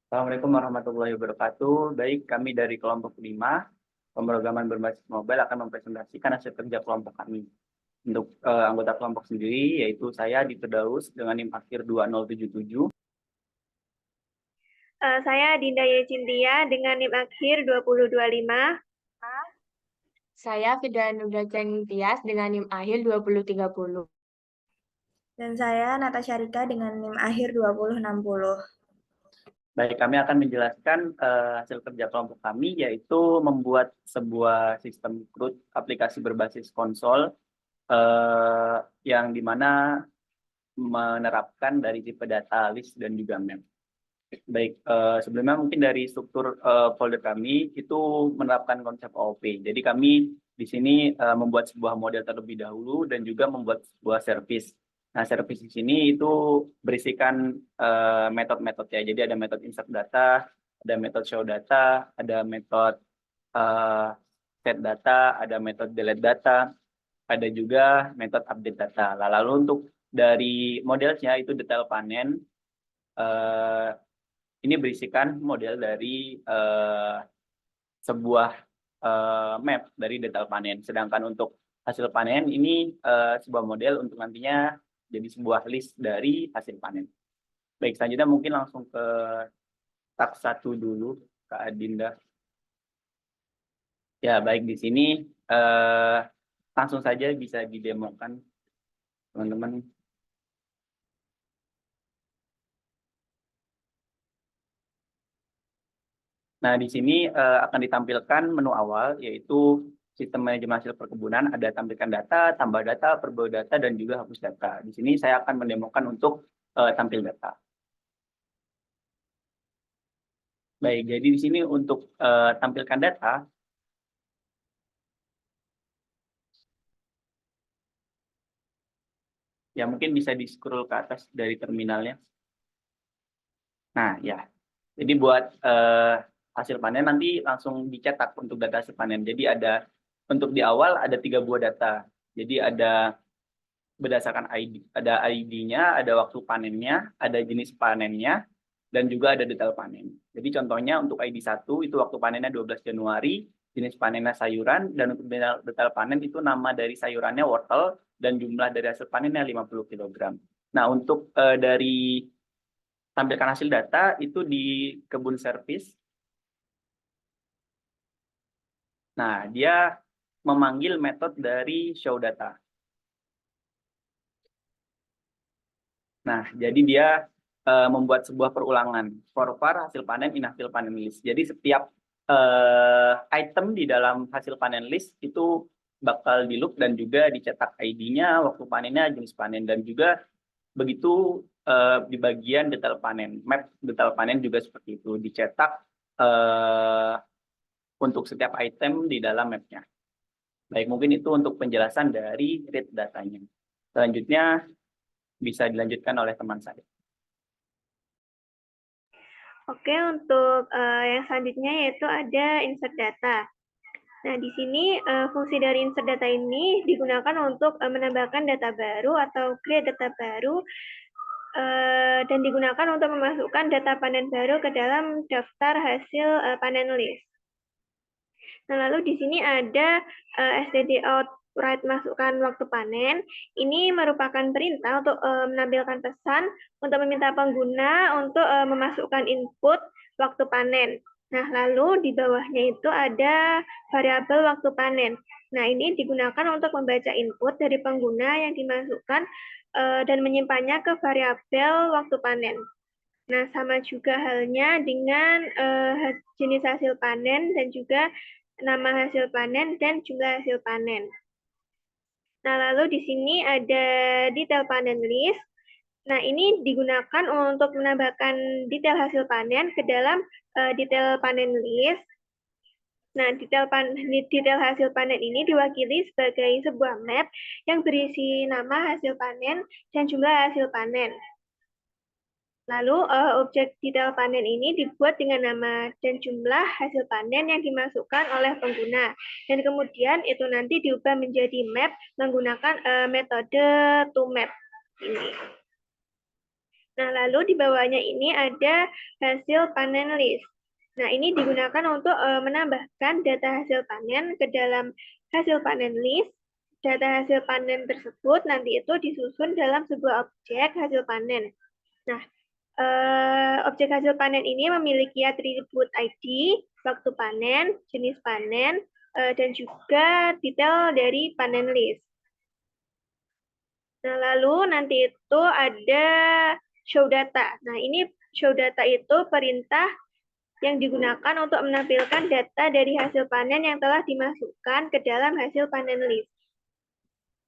Assalamualaikum warahmatullahi wabarakatuh. Baik, kami dari kelompok 5, pemrograman berbasis mobile akan mempresentasikan hasil kerja kelompok kami. Untuk anggota kelompok sendiri, yaitu saya di Firdaus dengan NIM akhir 2077. Saya Dinda Yecintia dengan NIM akhir 2025. Saya Fidanuda Tias dengan NIM akhir 2030. Dan saya Natasha Rika dengan NIM akhir 2060. Baik, kami akan menjelaskan hasil kerja kelompok kami, yaitu membuat sebuah sistem CRUD aplikasi berbasis konsol yang dimana menerapkan dari tipe data, list, dan juga map. Baik, sebelumnya mungkin dari struktur folder kami itu menerapkan konsep OOP. Jadi kami di sini membuat sebuah model terlebih dahulu dan juga membuat sebuah service. Nah, service di sini itu berisikan metode-metodenya. Jadi ada metode insert data, ada metode show data, ada metode set data, ada metode delete data, ada juga metode update data. Lalu untuk dari modelnya itu detail panen. Ini berisikan model dari sebuah map dari detail panen. Sedangkan untuk hasil panen ini sebuah model untuk nantinya jadi sebuah list dari hasil panen. Baik, selanjutnya mungkin langsung ke tak 1 dulu, Kak Adinda. Ya, baik, di sini langsung saja bisa didemokan, teman-teman. Nah, di sini akan ditampilkan menu awal, yaitu sistem manajemen hasil perkebunan. Ada tampilkan data, tambah data, perbarui data, dan juga hapus data. Di sini saya akan mendemokan untuk tampil data. Baik, jadi di sini untuk tampilkan data, ya mungkin bisa di-scroll ke atas dari terminalnya. Nah, ya. Jadi buat hasil panen nanti langsung dicetak untuk data hasil panen. Jadi untuk di awal ada 3 buah data. Jadi ada berdasarkan ID, ada ID-nya, ada waktu panennya, ada jenis panennya, dan juga ada detail panen. Jadi contohnya untuk ID 1 itu waktu panennya 12 Januari, jenis panennya sayuran, dan untuk detail panen itu nama dari sayurannya wortel, dan jumlah dari hasil panennya 50 kg. Nah, untuk dari tampilkan hasil data itu di kebun servis. Nah, dia memanggil metode dari show data. Nah, jadi dia membuat sebuah perulangan for var hasil panen in hasil panen list. Jadi setiap item di dalam hasil panen list itu bakal di loop dan juga dicetak ID-nya, waktu panennya, jenis panen, dan juga begitu di bagian detail panen, map detail panen juga seperti itu dicetak untuk setiap item di dalam mapnya. Baik, mungkin itu untuk penjelasan dari read datanya. Selanjutnya bisa dilanjutkan oleh teman saya. Oke, untuk yang selanjutnya yaitu ada insert data. Nah, di sini fungsi dari insert data ini digunakan untuk menambahkan data baru atau create data baru dan digunakan untuk memasukkan data panen baru ke dalam daftar hasil panen list. Nah, lalu di sini ada std out write masukkan waktu panen. Ini merupakan perintah untuk menampilkan pesan untuk meminta pengguna untuk memasukkan input waktu panen. Nah, lalu di bawahnya itu ada variabel waktu panen. Nah, ini digunakan untuk membaca input dari pengguna yang dimasukkan dan menyimpannya ke variabel waktu panen. Nah, sama juga halnya dengan jenis hasil panen dan juga nama hasil panen dan jumlah hasil panen. Nah, lalu di sini ada detail panen list. Nah, ini digunakan untuk menambahkan detail hasil panen ke dalam detail panen list. Nah, detail hasil panen ini diwakili sebagai sebuah map yang berisi nama hasil panen dan jumlah hasil panen. Lalu objek detail panen ini dibuat dengan nama dan jumlah hasil panen yang dimasukkan oleh pengguna. Dan kemudian itu nanti diubah menjadi map menggunakan metode toMap ini. Nah, lalu di bawahnya ini ada hasil panen list. Nah, ini digunakan untuk menambahkan data hasil panen ke dalam hasil panen list. Data hasil panen tersebut nanti itu disusun dalam sebuah objek hasil panen. Nah, objek hasil panen ini memiliki atribut ID, waktu panen, jenis panen, dan juga detail dari panen list. Nah, lalu nanti itu ada show data. Nah, ini show data itu perintah yang digunakan untuk menampilkan data dari hasil panen yang telah dimasukkan ke dalam hasil panen list.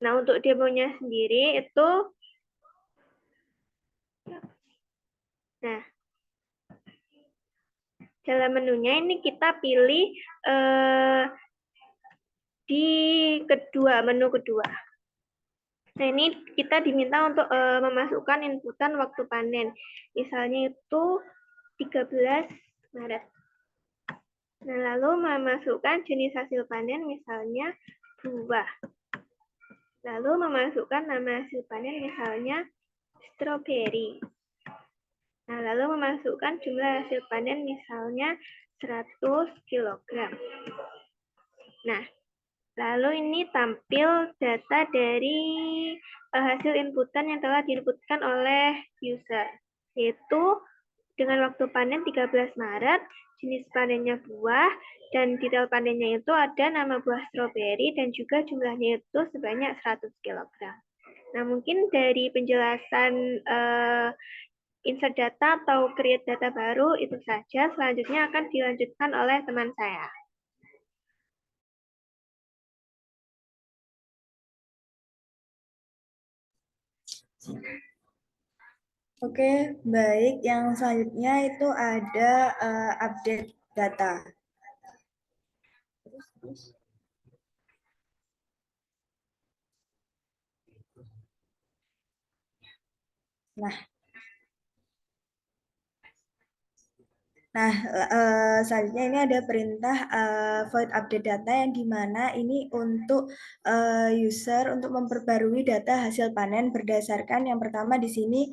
Nah, untuk demonya sendiri itu, nah, dalam menunya ini kita pilih di menu kedua. Nah, ini kita diminta untuk memasukkan inputan waktu panen. Misalnya itu 13 Maret. Nah, lalu memasukkan jenis hasil panen, misalnya buah. Lalu memasukkan nama hasil panen, misalnya stroberi. Nah, lalu memasukkan jumlah hasil panen, misalnya 100 kg. Nah, lalu ini tampil data dari hasil inputan yang telah diinputkan oleh user, yaitu dengan waktu panen 13 Maret, jenis panennya buah, dan detail panennya itu ada nama buah stroberi dan juga jumlahnya itu sebanyak 100 kg. Nah, mungkin dari penjelasan insert data atau create data baru itu saja. Selanjutnya akan dilanjutkan oleh teman saya. Oke, baik. Yang selanjutnya itu ada update data. Selanjutnya ini ada perintah void update data yang dimana ini untuk user untuk memperbarui data hasil panen berdasarkan yang pertama di sini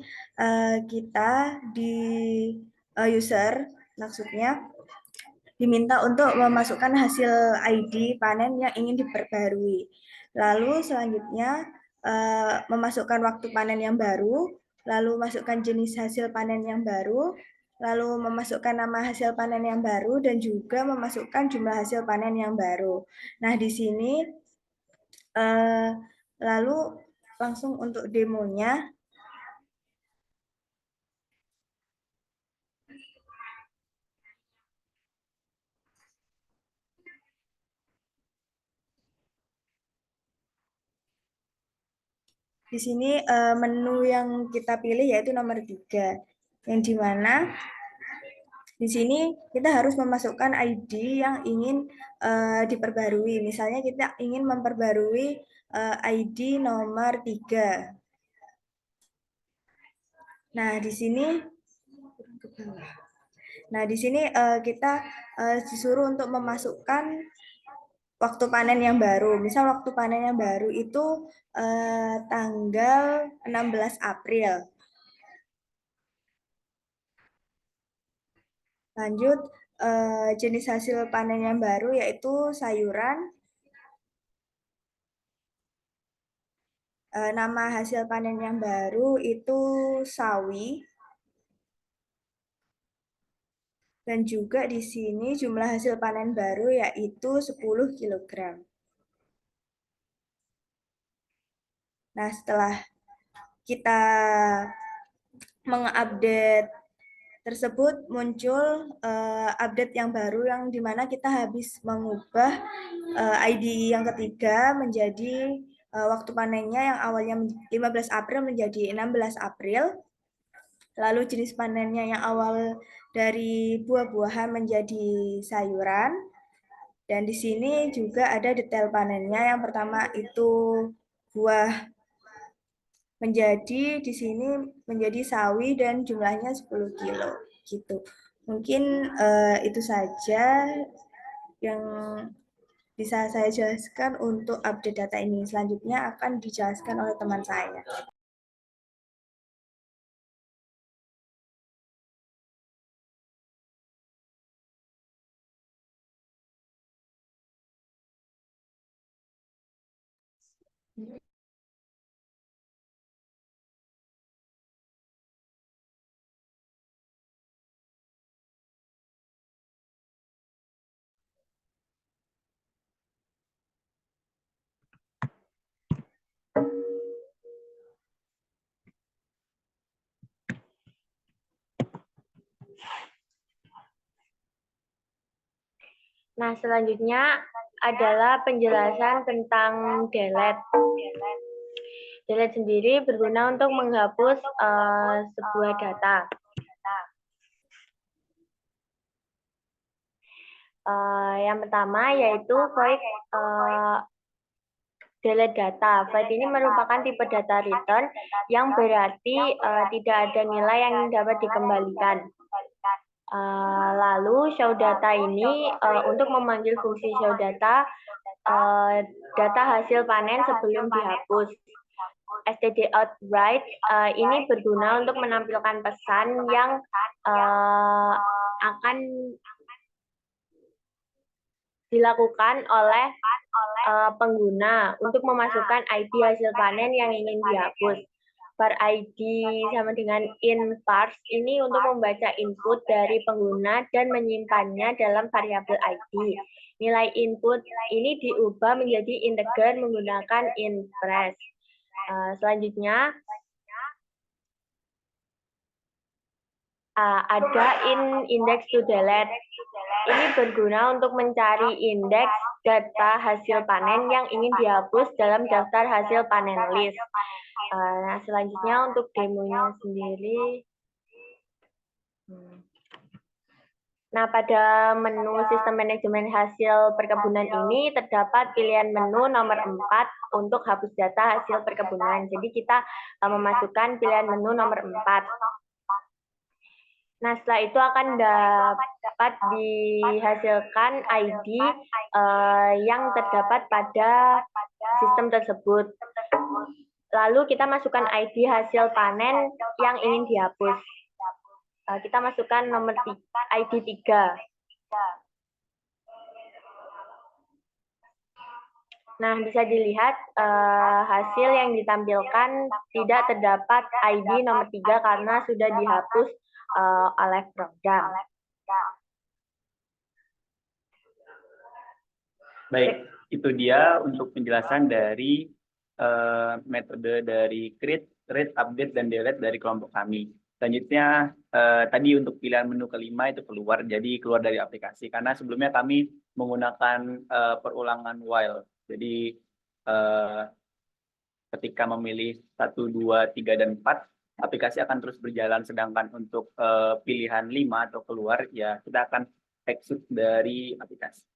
kita di user maksudnya diminta untuk memasukkan hasil ID panen yang ingin diperbarui. Lalu selanjutnya memasukkan waktu panen yang baru, lalu masukkan jenis hasil panen yang baru, lalu memasukkan nama hasil panen yang baru, dan juga memasukkan jumlah hasil panen yang baru. Nah, di sini lalu langsung untuk demonya. Di sini menu yang kita pilih yaitu nomor 3, yang dimana di sini kita harus memasukkan ID yang ingin diperbarui. Misalnya kita ingin memperbarui ID nomor 3. Nah, di sini kita disuruh untuk memasukkan waktu panen yang baru. Misal waktu panen yang baru itu tanggal 16 April. Lanjut, jenis hasil panen yang baru yaitu sayuran. Nama hasil panen yang baru itu sawi. Dan juga di sini jumlah hasil panen baru yaitu 10 kg. Nah, setelah kita mengupdate tersebut, muncul update yang baru yang dimana kita habis mengubah ID yang ketiga menjadi waktu panennya yang awalnya 15 April menjadi 16 April. Lalu jenis panennya yang awal dari buah-buahan menjadi sayuran. Dan di sini juga ada detail panennya. Yang pertama itu buah menjadi di sini menjadi sawi dan jumlahnya 10 kilo gitu. Mungkin itu saja yang bisa saya jelaskan untuk update data ini. Selanjutnya akan dijelaskan oleh teman saya. Nah, selanjutnya adalah penjelasan tentang delete. Delete sendiri berguna untuk menghapus sebuah data. Yang pertama yaitu void delete data. Void ini merupakan tipe data return yang berarti tidak ada nilai yang dapat dikembalikan. Lalu show data ini untuk memanggil fungsi show data data hasil panen sebelum dihapus. std_out_write ini berguna untuk menampilkan pesan yang akan dilakukan oleh pengguna untuk memasukkan ID hasil panen yang ingin dihapus. Var ID sama dengan in parse ini untuk membaca input dari pengguna dan menyimpannya dalam variabel ID. Nilai input ini diubah menjadi integer menggunakan inpress. Selanjutnya ada index to delete. Ini berguna untuk mencari indeks data hasil panen yang ingin dihapus dalam daftar hasil panen list. Nah, selanjutnya untuk demonya sendiri. Nah, pada menu sistem manajemen hasil perkebunan ini terdapat pilihan menu nomor 4 untuk hapus data hasil perkebunan. Jadi kita memasukkan pilihan menu nomor 4. Nah, setelah itu akan dapat dihasilkan ID yang terdapat pada sistem tersebut. Lalu kita masukkan ID hasil panen yang ingin dihapus. Kita masukkan nomor ID 3. Nah, bisa dilihat hasil yang ditampilkan tidak terdapat ID nomor 3 karena sudah dihapus oleh program. Baik, itu dia untuk penjelasan dari metode dari create, read, update, dan delete dari kelompok kami. Selanjutnya, tadi untuk pilihan menu kelima itu keluar, jadi keluar dari aplikasi. Karena sebelumnya kami menggunakan perulangan while. Jadi, ketika memilih 1, 2, 3, dan 4, aplikasi akan terus berjalan. Sedangkan untuk pilihan 5 atau keluar, ya kita akan exit dari aplikasi.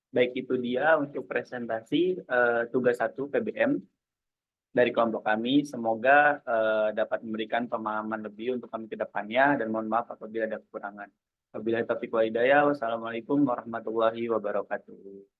Baik, itu dia untuk presentasi tugas 1 PBM dari kelompok kami. Semoga dapat memberikan pemahaman lebih untuk kami ke depannya, dan mohon maaf apabila ada kekurangan. Wabillahi taufiq wal hidayah. Wassalamualaikum warahmatullahi wabarakatuh.